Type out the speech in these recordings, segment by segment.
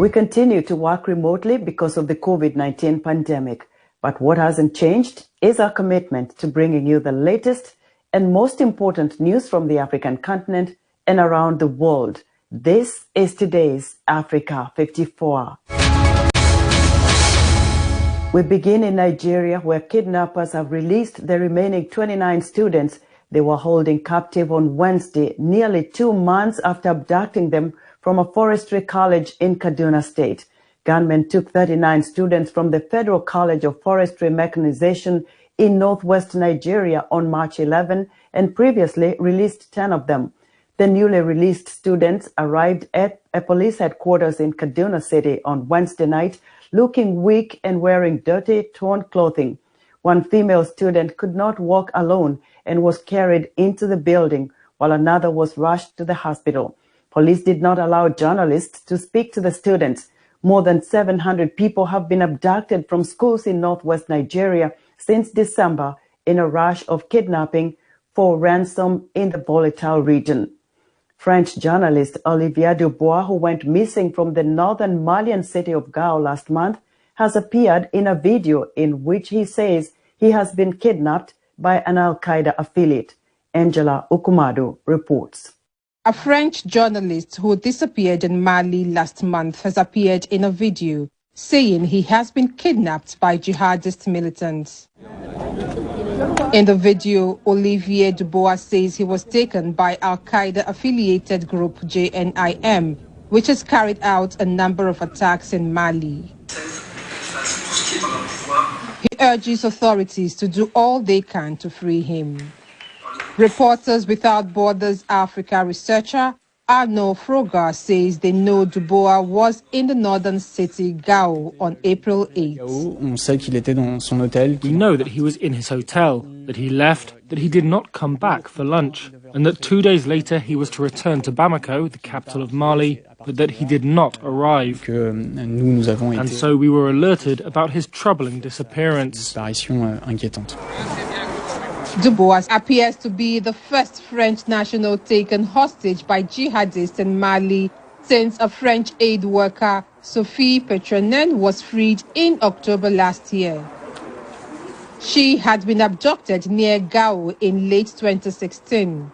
We continue to work remotely because of the COVID-19 pandemic, but what hasn't changed is our commitment to bringing you the latest and most important news from the African continent and around the world. This is today's Africa 54. We begin in Nigeria, where kidnappers have released the remaining 29 students they were holding captive on Wednesday, nearly 2 months after abducting them from a forestry college in Kaduna State. Gunmen took 39 students from the Federal College of Forestry Mechanization in northwest Nigeria on March 11 and previously released 10 of them. The newly released students arrived at a police headquarters in Kaduna City on Wednesday night, looking weak and wearing dirty, torn clothing. One female student could not walk alone and was carried into the building, while another was rushed to the hospital. Police did not allow journalists to speak to the students. More than 700 people have been abducted from schools in northwest Nigeria since December in a rush of kidnapping for ransom in the volatile region. French journalist Olivier Dubois, who went missing from the northern Malian city of Gao last month, has appeared in a video in which he says he has been kidnapped by an Al-Qaeda affiliate. Angela Ukumadu reports. A French journalist who disappeared in Mali last month has appeared in a video saying he has been kidnapped by jihadist militants. In the video, Olivier Dubois says he was taken by Al-Qaeda-affiliated group JNIM, which has carried out a number of attacks in Mali. He urges authorities to do all they can to free him. Reporters Without Borders Africa researcher Arnaud Froga says they know Dubois was in the northern city Gao on April 8. We know that he was in his hotel, that he left, that he did not come back for lunch, and that 2 days later he was to return to Bamako, the capital of Mali, but that he did not arrive. And so we were alerted about his troubling disappearance. Dubois appears to be the first French national taken hostage by jihadists in Mali since a French aid worker, Sophie Petronen, was freed in October last year. She had been abducted near Gao in late 2016.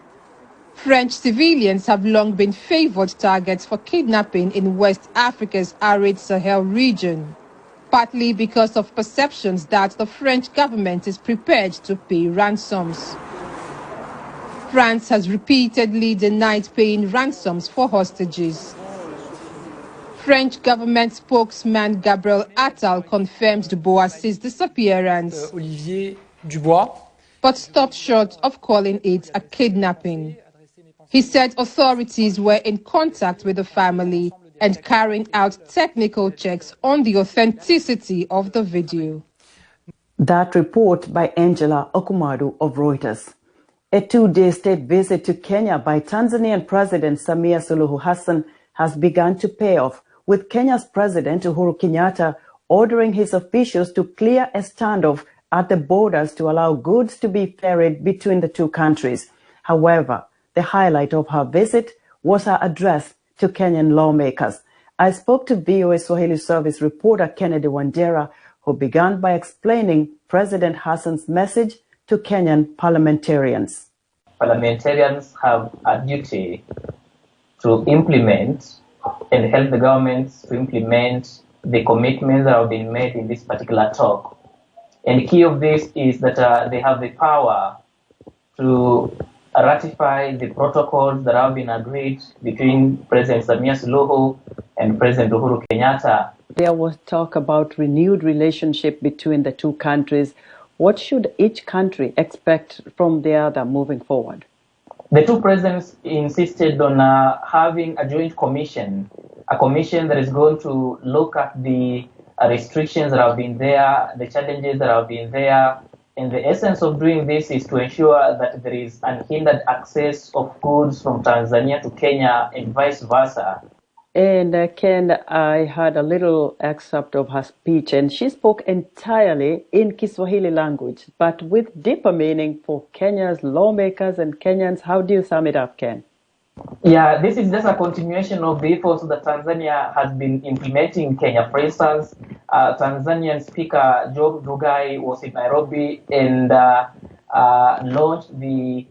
French civilians have long been favored targets for kidnapping in West Africa's arid Sahel region, partly because of perceptions that the French government is prepared to pay ransoms. France has repeatedly denied paying ransoms for hostages. French government spokesman Gabriel Attal confirmed Dubois' disappearance, but stopped short of calling it a kidnapping. He said authorities were in contact with the family and carrying out technical checks on the authenticity of the video. That report by Angela Okumadu of Reuters. A 2-day state visit to Kenya by Tanzanian President Samia Suluhu Hassan has begun to pay off, with Kenya's President Uhuru Kenyatta ordering his officials to clear a standoff at the borders to allow goods to be ferried between the two countries. However, the highlight of her visit was her address to Kenyan lawmakers. I spoke to WEWE Swahili Service reporter Kennedy Wandera, who began by explaining President Hassan's message to Kenyan parliamentarians. Parliamentarians have a duty to implement and help the government to implement the commitments that have been made in this particular talk. And the key of this is that they have the power to ratify the protocols that have been agreed between President Samia Suluhu and President Uhuru Kenyatta. There was talk about renewed relationship between the two countries. What should each country expect from the other moving forward? The two presidents insisted on having a joint commission, a commission that is going to look at the restrictions that have been there, the challenges that have been there. And the essence of doing this is to ensure that there is unhindered access of goods from Tanzania to Kenya and vice versa. And Ken, I heard a little excerpt of her speech, and she spoke entirely in Kiswahili language, but with deeper meaning for Kenya's lawmakers and Kenyans. How do you sum it up, Ken? Yeah, this is just a continuation of the efforts that Tanzania has been implementing in Kenya. For instance, Tanzanian Speaker Job Ndugai was in Nairobi and launched the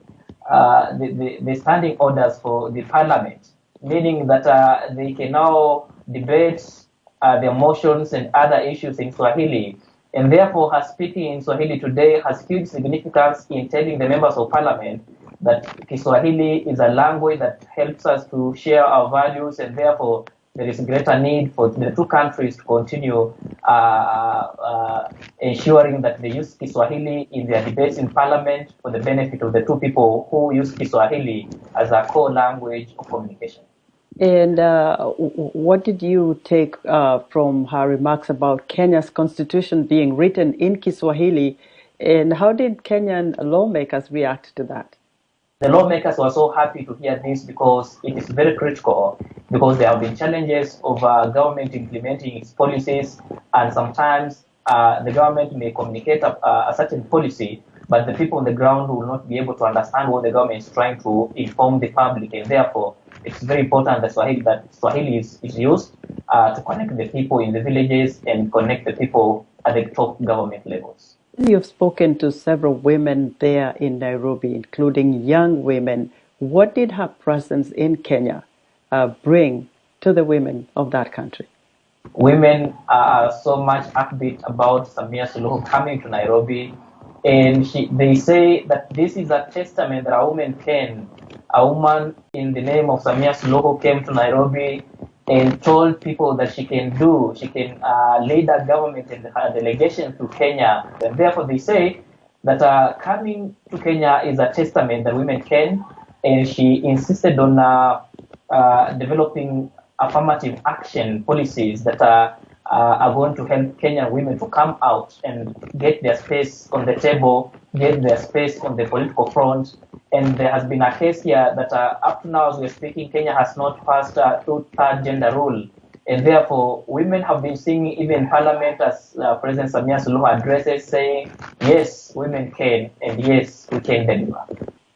standing orders for the parliament, meaning that they can now debate their motions and other issues in Swahili. And therefore, her speaking in Swahili today has huge significance in telling the members of parliament that Kiswahili is a language that helps us to share our values, and therefore there is a greater need for the two countries to continue ensuring that they use Kiswahili in their debates in parliament for the benefit of the two people who use Kiswahili as a core language of communication. And what did you take from her remarks about Kenya's constitution being written in Kiswahili, and how did Kenyan lawmakers react to that? The lawmakers were so happy to hear this because it is very critical, because there have been challenges of government implementing its policies, and sometimes the government may communicate a certain policy, but the people on the ground will not be able to understand what the government is trying to inform the public, and therefore it's very important that Swahili is used to connect the people in the villages and connect the people at the top government levels. You've spoken to several women there in Nairobi, including young women. What did her presence in Kenya bring to the women of that country? Women are so much upbeat about Samia Suluhu coming to Nairobi, and they say that this is a testament that a woman in the name of Samia Suluhu came to Nairobi and told people that she can lead a government and her delegation to Kenya. And therefore they say that coming to Kenya is a testament that women can, and she insisted on developing affirmative action policies that are going to help Kenyan women to come out and get their space on the table, get their space on the political front. And there has been a case here that up to now, as we're speaking, Kenya has not passed a two-third gender rule. And therefore, women have been singing even in parliament as President Samia Suluhu addresses, saying, yes, women can, and yes, we can deliver.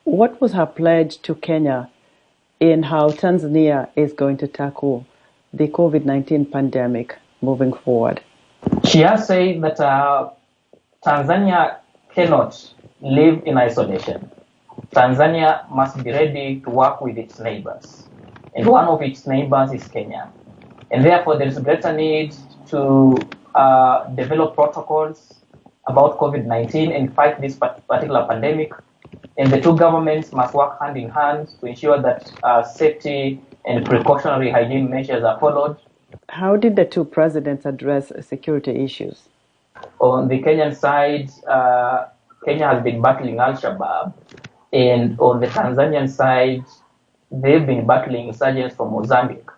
What was her pledge to Kenya in how Tanzania is going to tackle the COVID-19 pandemic moving forward? She has said that Tanzania cannot live in isolation. Tanzania must be ready to work with its neighbors, and one of its neighbors is Kenya. And therefore, there is a greater need to develop protocols about COVID-19 and fight this particular pandemic. And the two governments must work hand in hand to ensure that safety and precautionary hygiene measures are followed. How did the two presidents address security issues? On the Kenyan side, Kenya has been battling Al-Shabaab. And on the Tanzanian side, they've been battling insurgents from Mozambique.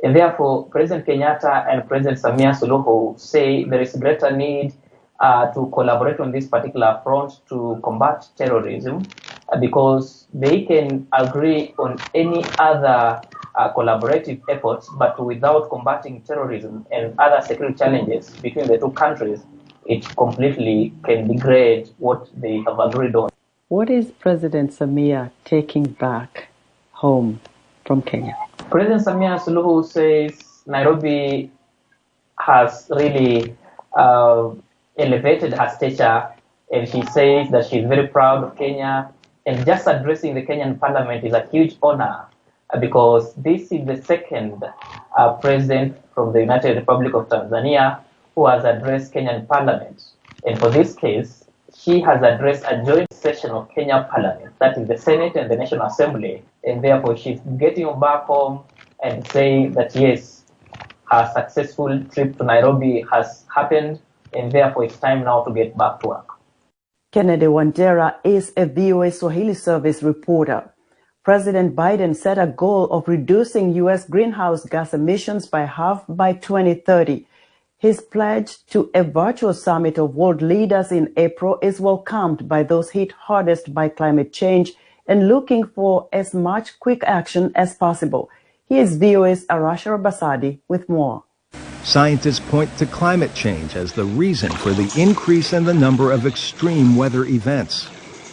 And therefore, President Kenyatta and President Samia Suluhu say there is greater need to collaborate on this particular front to combat terrorism, because they can agree on any other collaborative efforts, but without combating terrorism and other security challenges between the two countries, it completely can degrade what they have agreed on. What is President Samia taking back home from Kenya? President Samia Suluhu says Nairobi has really elevated her stature, and she says that she's very proud of Kenya, and just addressing the Kenyan parliament is a huge honor, because this is the second president from the United Republic of Tanzania who has addressed Kenyan parliament. And for this case, she has addressed a joint session of Kenya Parliament, that is the Senate and the National Assembly, and therefore she's getting back home and saying that yes, her successful trip to Nairobi has happened, and therefore it's time now to get back to work. Kennedy Wandera is a VOA Swahili Service reporter. President Biden set a goal of reducing U.S. greenhouse gas emissions by half by 2030. His pledge to a virtual summit of world leaders in April is welcomed by those hit hardest by climate change and looking for as much quick action as possible. Here's VOA's Arasha Basadi with more. Scientists point to climate change as the reason for the increase in the number of extreme weather events.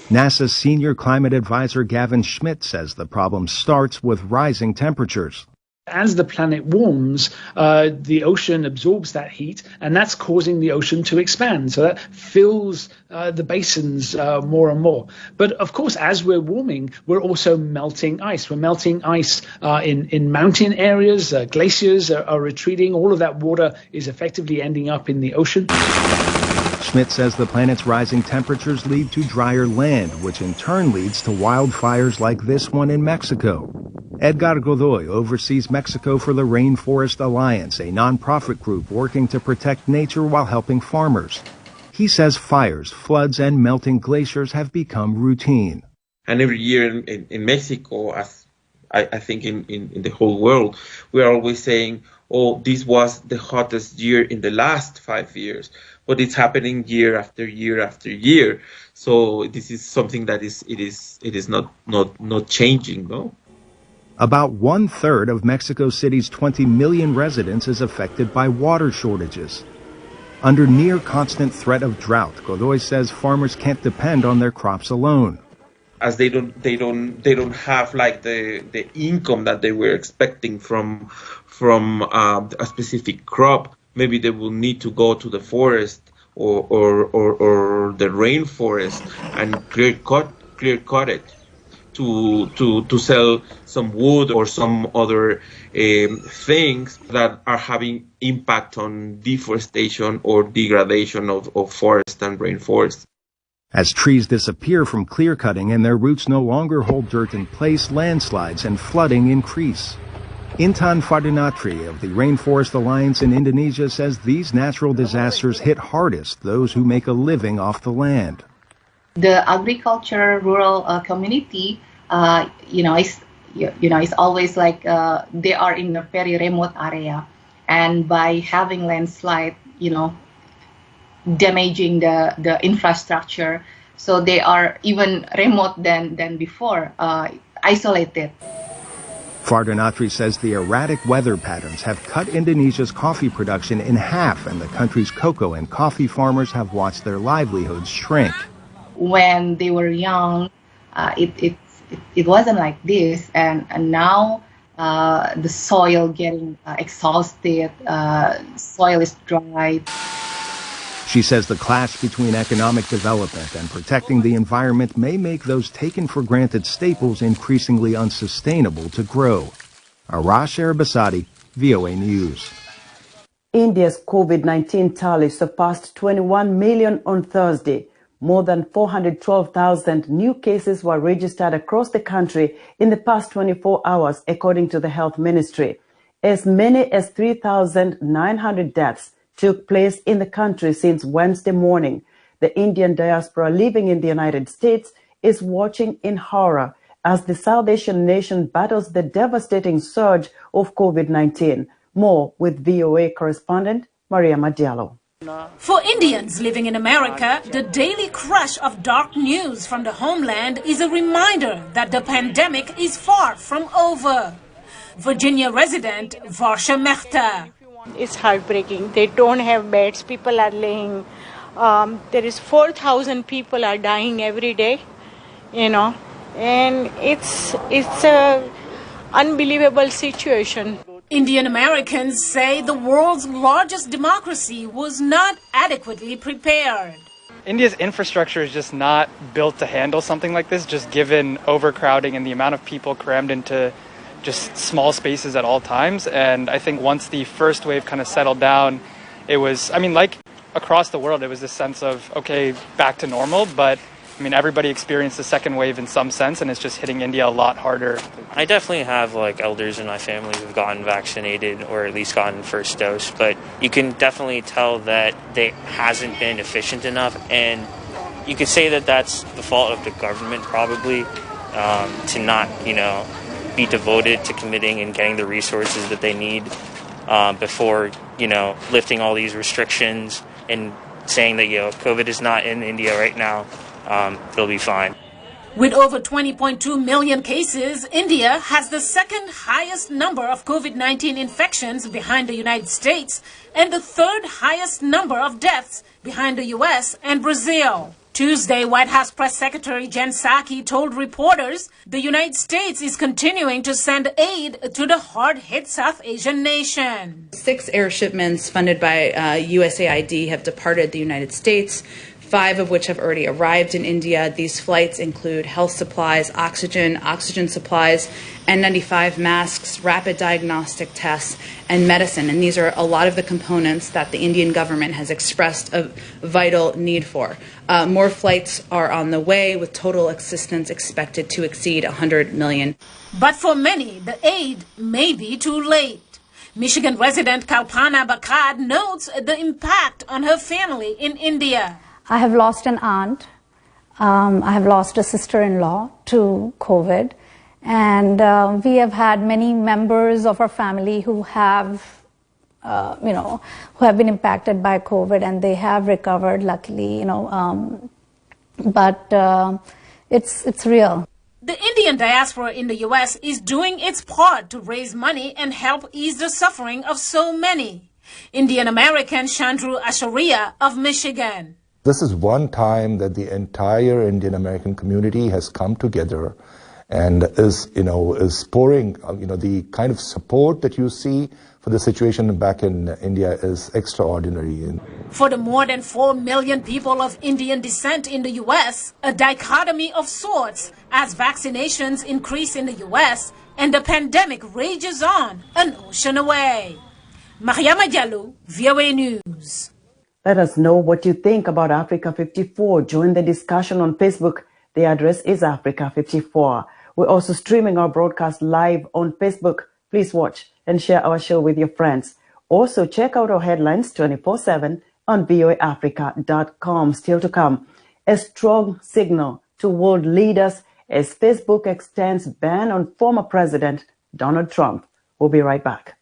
NASA's senior climate advisor Gavin Schmidt says the problem starts with rising temperatures. As the planet warms, the ocean absorbs that heat, and that's causing the ocean to expand. So that fills the basins more and more. But of course, as we're warming, we're also melting ice. We're melting ice in mountain areas. Glaciers are retreating. All of that water is effectively ending up in the ocean. Schmidt says the planet's rising temperatures lead to drier land, which in turn leads to wildfires like this one in Mexico. Edgar Godoy oversees Mexico for the Rainforest Alliance, a nonprofit group working to protect nature while helping farmers. He says fires, floods, and melting glaciers have become routine. And every year in Mexico, as I think in the whole world, we are always saying, oh, this was the hottest year in the last 5 years. But it's happening year after year after year. So this is something that it is not changing, no? About 1/3 of Mexico City's 20 million residents is affected by water shortages. Under near constant threat of drought, Godoy says farmers can't depend on their crops alone. As they don't have like the income that they were expecting from a specific crop. Maybe they will need to go to the forest or the rainforest and clear cut it to sell some wood or some other things that are having impact on deforestation or degradation of forest and rainforest. As trees disappear from clear cutting and their roots no longer hold dirt in place, landslides and flooding increase. Intan Fardinatri of the Rainforest Alliance in Indonesia says these natural disasters hit hardest those who make a living off the land. The agriculture rural community, it's always like they are in a very remote area, and by having landslide, damaging the infrastructure, so they are even remote than before, isolated. Fardinatri says the erratic weather patterns have cut Indonesia's coffee production in half, and the country's cocoa and coffee farmers have watched their livelihoods shrink. When they were young, it wasn't like this, and now the soil getting exhausted, soil is dry. She says the clash between economic development and protecting the environment may make those taken for granted staples increasingly unsustainable to grow. Arash Arabasadi, VOA News. India's COVID-19 tally surpassed 21 million on Thursday. More than 412,000 new cases were registered across the country in the past 24 hours, according to the Health Ministry. As many as 3,900 deaths took place in the country since Wednesday morning. The Indian diaspora living in the United States is watching in horror as the South Asian nation battles the devastating surge of COVID-19. More with VOA correspondent Maria Diallo. For Indians living in America, the daily crush of dark news from the homeland is a reminder that the pandemic is far from over. Virginia resident Varsha Mehta. It's heartbreaking. They don't have beds. People are laying. There is 4,000 people are dying every day, and it's a unbelievable situation. Indian Americans say the world's largest democracy was not adequately prepared. India's infrastructure is just not built to handle something like this, just given overcrowding and the amount of people crammed into just small spaces at all times. And I think once the first wave kind of settled down, it was, like across the world, it was this sense of, okay, back to normal. But everybody experienced the second wave in some sense, and it's just hitting India a lot harder. I definitely have elders in my family who've gotten vaccinated or at least gotten first dose, but you can definitely tell that they hasn't been efficient enough, and you could say that that's the fault of the government probably, to not, be devoted to committing and getting the resources that they need before, lifting all these restrictions and saying that, COVID is not in India right now. They'll be fine. With over 20.2 million cases, India has the second highest number of COVID-19 infections behind the United States and the third highest number of deaths behind the US and Brazil. Tuesday, White House Press Secretary Jen Psaki told reporters the United States is continuing to send aid to the hard-hit South Asian nation. 6 air shipments funded by USAID have departed the United States, 5 of which have already arrived in India. These flights include health supplies, oxygen supplies, N95 masks, rapid diagnostic tests, and medicine. And these are a lot of the components that the Indian government has expressed a vital need for. More flights are on the way, with total assistance expected to exceed $100 million. But for many, the aid may be too late. Michigan resident Kalpana Bakad notes the impact on her family in India. I have lost an aunt. I have lost a sister-in-law to COVID. And we have had many members of our family who have, who have been impacted by COVID, and they have recovered, luckily, but it's real. The Indian diaspora in the U.S. is doing its part to raise money and help ease the suffering of so many. Indian American Chandru Asharia of Michigan. This is one time that the entire Indian American community has come together and is pouring, the kind of support that you see for the situation back in India is extraordinary. For the more than 4 million people of Indian descent in the U.S., a dichotomy of sorts as vaccinations increase in the U.S. and the pandemic rages on an ocean away. Mariama Jalou, WEWE News. Let us know what you think about Africa 54. Join the discussion on Facebook. The address is Africa 54. We're also streaming our broadcast live on Facebook. Please watch and share our show with your friends. Also, check out our headlines 24/7 on voaafrica.com. Still to come, a strong signal to world leaders as Facebook extends ban on former President Donald Trump. We'll be right back.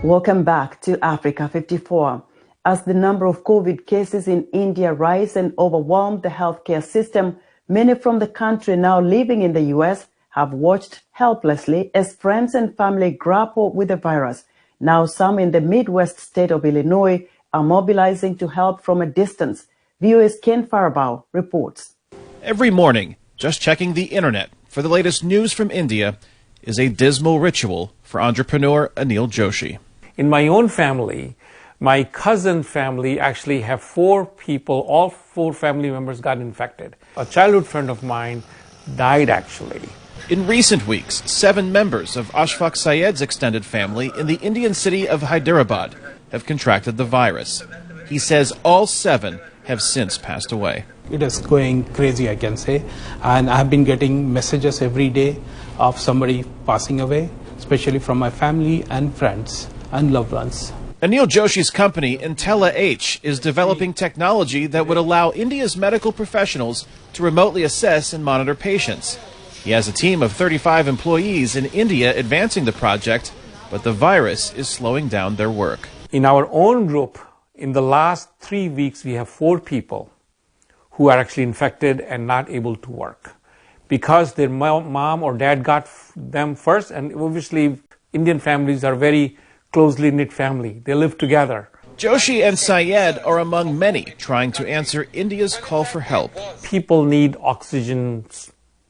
Welcome back to Africa 54. As the number of COVID cases in India rise and overwhelm the healthcare system, many from the country now living in the U.S. have watched helplessly as friends and family grapple with the virus. Now some in the Midwest state of Illinois are mobilizing to help from a distance. VOA's Ken Faribault reports. Every morning, just checking the internet for the latest news from India is a dismal ritual for entrepreneur Anil Joshi. In my own family, my cousin family actually have 4 people, all 4 family members got infected. A childhood friend of mine died actually. In recent weeks, 7 members of Ashfaq Syed's extended family in the Indian city of Hyderabad have contracted the virus. He says all 7 have since passed away. It is going crazy, I can say, and I've been getting messages every day of somebody passing away, especially from my family and friends and loved ones. Anil Joshi's company, IntelliH, is developing technology that would allow India's medical professionals to remotely assess and monitor patients. He has a team of 35 employees in India advancing the project, but the virus is slowing down their work. In our own group, in the last 3 weeks, we have 4 people who are actually infected and not able to work because their mom or dad got them first, and obviously Indian families are very closely knit family. They live together. Joshi and Syed are among many trying to answer India's call for help. People need oxygen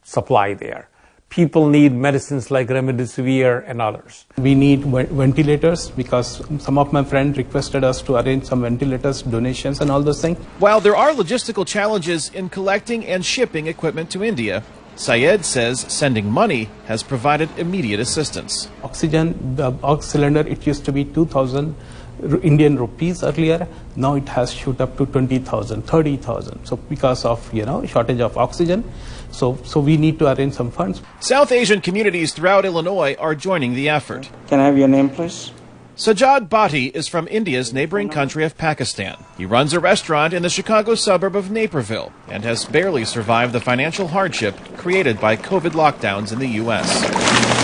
supply there. People need medicines like remdesivir and others. We need ventilators because some of my friends requested us to arrange some ventilators, donations and all those things. While there are logistical challenges in collecting and shipping equipment to India, Syed says sending money has provided immediate assistance. Oxygen, the ox cylinder, it used to be 2,000 Indian rupees earlier. Now it has shoot up to 20,000, 30,000. So because of, shortage of oxygen, so we need to arrange some funds. South Asian communities throughout Illinois are joining the effort. Can I have your name, please? Sajjad Bhatti is from India's neighboring country of Pakistan. He runs a restaurant in the Chicago suburb of Naperville and has barely survived the financial hardship created by COVID lockdowns in the U.S.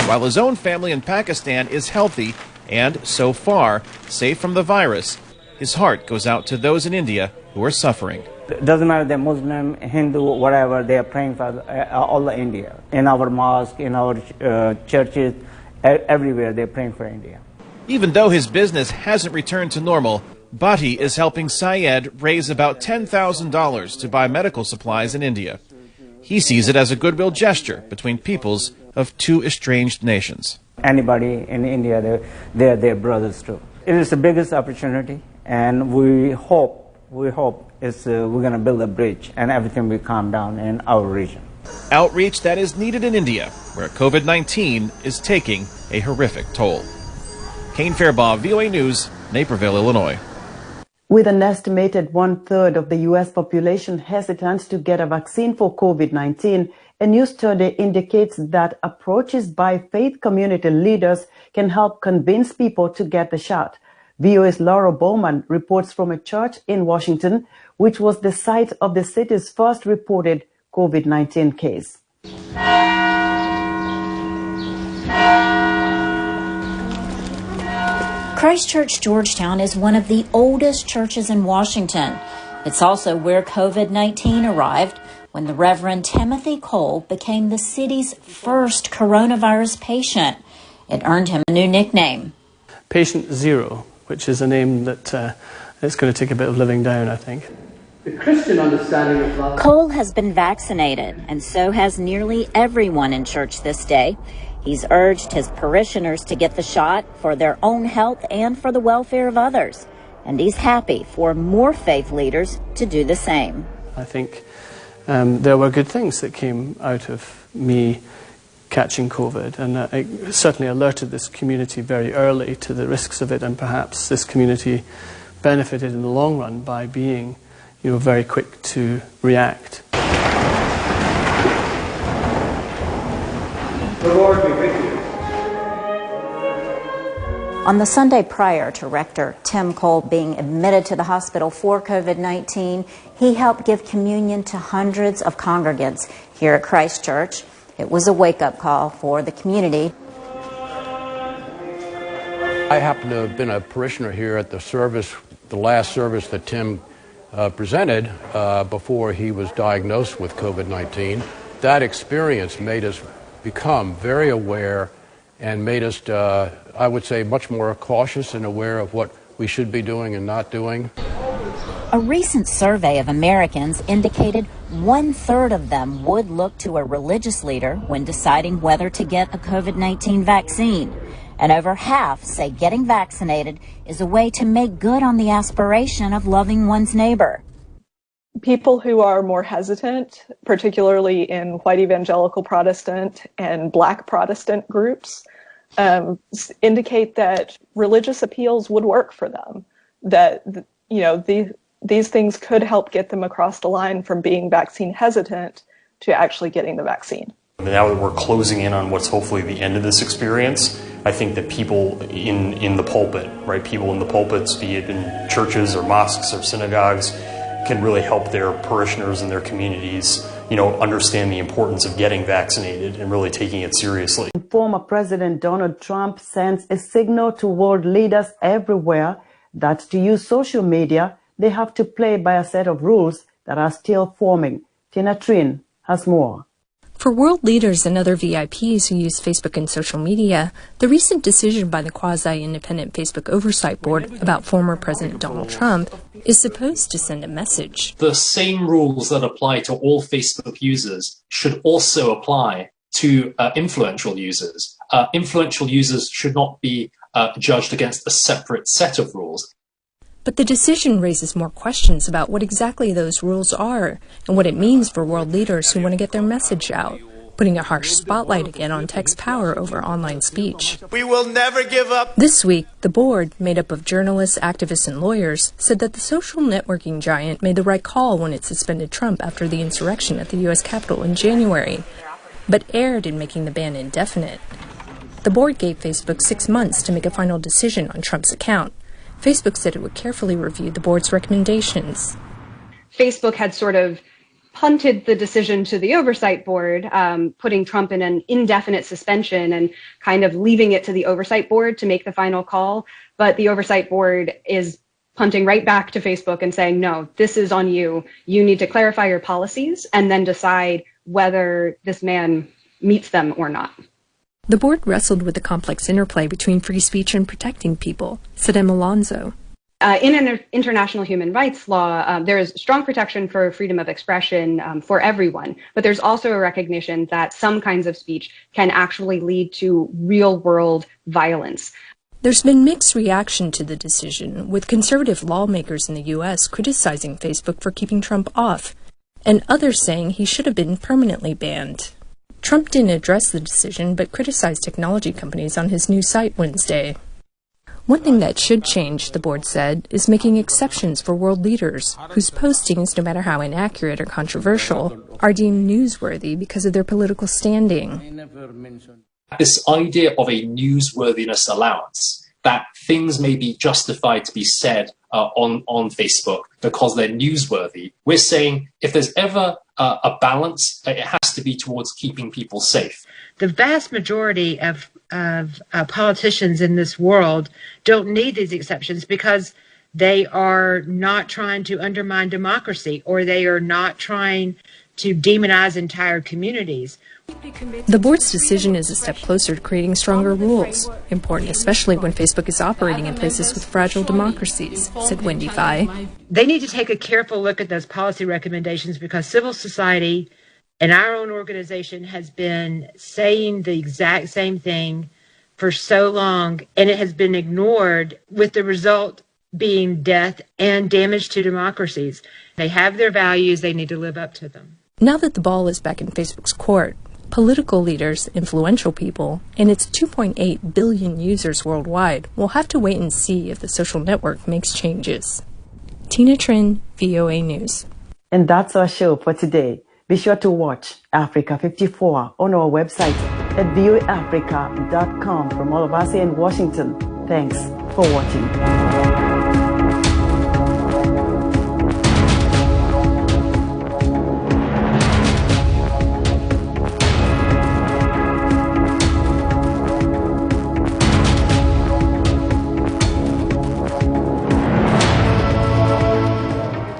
While his own family in Pakistan is healthy and, so far, safe from the virus, his heart goes out to those in India who are suffering. It doesn't matter they're Muslim, Hindu, whatever, they are praying for all of India. In our mosque, in our churches, everywhere they're praying for India. Even though his business hasn't returned to normal, Bhatti is helping Syed raise about $10,000 to buy medical supplies in India. He sees it as a goodwill gesture between peoples of two estranged nations. Anybody in India, they're their brothers too. It is the biggest opportunity, and we hope we're going to build a bridge and everything will calm down in our region. Outreach that is needed in India, where COVID-19 is taking a horrific toll. Kane Fairbaugh, VOA News, Naperville, Illinois. With an estimated 1/3 of the U.S. population hesitant to get a vaccine for COVID-19, a new study indicates that approaches by faith community leaders can help convince people to get the shot. VOA's Laura Bowman reports from a church in Washington, which was the site of the city's first reported COVID-19 case. Christ Church Georgetown is one of the oldest churches in Washington. It's also where COVID-19 arrived when the Reverend Timothy Cole became the city's first coronavirus patient. It earned him a new nickname. Patient Zero, which is a name that it's going to take a bit of living down, I think. The Christian understanding of love. Cole has been vaccinated, and so has nearly everyone in church this day. He's urged his parishioners to get the shot for their own health and for the welfare of others. And he's happy for more faith leaders to do the same. I think there were good things that came out of me catching COVID, and I certainly alerted this community very early to the risks of it, and perhaps this community benefited in the long run by being, very quick to react. The Lord be with you. On the Sunday prior to Rector Tim Cole being admitted to the hospital for COVID-19, he helped give communion to hundreds of congregants here at Christ Church. It was a wake-up call for the community. I happen to have been a parishioner here at the last service that Tim presented before he was diagnosed with COVID-19. That experience made us become very aware and made us, I would say, much more cautious and aware of what we should be doing and not doing. A recent survey of Americans indicated 1/3 of them would look to a religious leader when deciding whether to get a COVID-19 vaccine. And over half say getting vaccinated is a way to make good on the aspiration of loving one's neighbor. People who are more hesitant, particularly in white evangelical Protestant and Black Protestant groups, indicate that religious appeals would work for them. That these things could help get them across the line from being vaccine hesitant to actually getting the vaccine. Now that we're closing in on what's hopefully the end of this experience, I think that people in the pulpit, right? People in the pulpits, be it in churches or mosques or synagogues, can really help their parishioners and their communities, understand the importance of getting vaccinated and really taking it seriously. Former President Donald Trump sends a signal to world leaders everywhere that to use social media, they have to play by a set of rules that are still forming. Tina Trin has more. For world leaders and other VIPs who use Facebook and social media, the recent decision by the quasi-independent Facebook Oversight Board about former President Donald Trump is supposed to send a message. The same rules that apply to all Facebook users should also apply to influential users. Influential users should not be judged against a separate set of rules. But the decision raises more questions about what exactly those rules are and what it means for world leaders who want to get their message out, putting a harsh spotlight again on tech's power over online speech. We will never give up. This week, the board, made up of journalists, activists, and lawyers, said that the social networking giant made the right call when it suspended Trump after the insurrection at the U.S. Capitol in January, but erred in making the ban indefinite. The board gave Facebook 6 months to make a final decision on Trump's account. Facebook said it would carefully review the board's recommendations. Facebook had sort of punted the decision to the oversight board, putting Trump in an indefinite suspension and kind of leaving it to the oversight board to make the final call. But the oversight board is punting right back to Facebook and saying, no, this is on you. You need to clarify your policies and then decide whether this man meets them or not. The board wrestled with the complex interplay between free speech and protecting people, said Emma Alonzo. In international human rights law, there is strong protection for freedom of expression for everyone, but there's also a recognition that some kinds of speech can actually lead to real-world violence. There's been mixed reaction to the decision, with conservative lawmakers in the U.S. criticizing Facebook for keeping Trump off, and others saying he should have been permanently banned. Trump didn't address the decision, but criticized technology companies on his new site Wednesday. One thing that should change, the board said, is making exceptions for world leaders, whose postings, no matter how inaccurate or controversial, are deemed newsworthy because of their political standing. This idea of a newsworthiness allowance, that things may be justified to be said on Facebook because they're newsworthy. We're saying if there's ever a balance, it has to be towards keeping people safe. The vast majority of politicians in this world don't need these exceptions because they are not trying to undermine democracy or they are not trying to demonize entire communities. The board's decision is a step closer to creating stronger rules, important especially when Facebook is operating in places with fragile democracies, said Wendy Fye. They need to take a careful look at those policy recommendations because civil society and our own organization has been saying the exact same thing for so long, and it has been ignored, with the result being death and damage to democracies. They have their values, they need to live up to them. Now that the ball is back in Facebook's court, political leaders, influential people, and its 2.8 billion users worldwide will have to wait and see if the social network makes changes. Tina Trin, VOA News. And that's our show for today. Be sure to watch Africa 54 on our website at voaafrica.com. From all of us here in Washington, thanks for watching.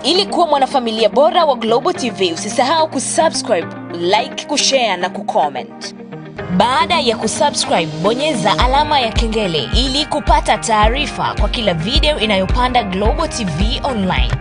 Ili kuwa mwanafamilia bora wa Global TV, usisahau kusubscribe, like, kushare na kucomment. Baada ya kusubscribe, bonyeza alama ya kengele ili kupata taarifa kwa kila video inayopanda Global TV Online.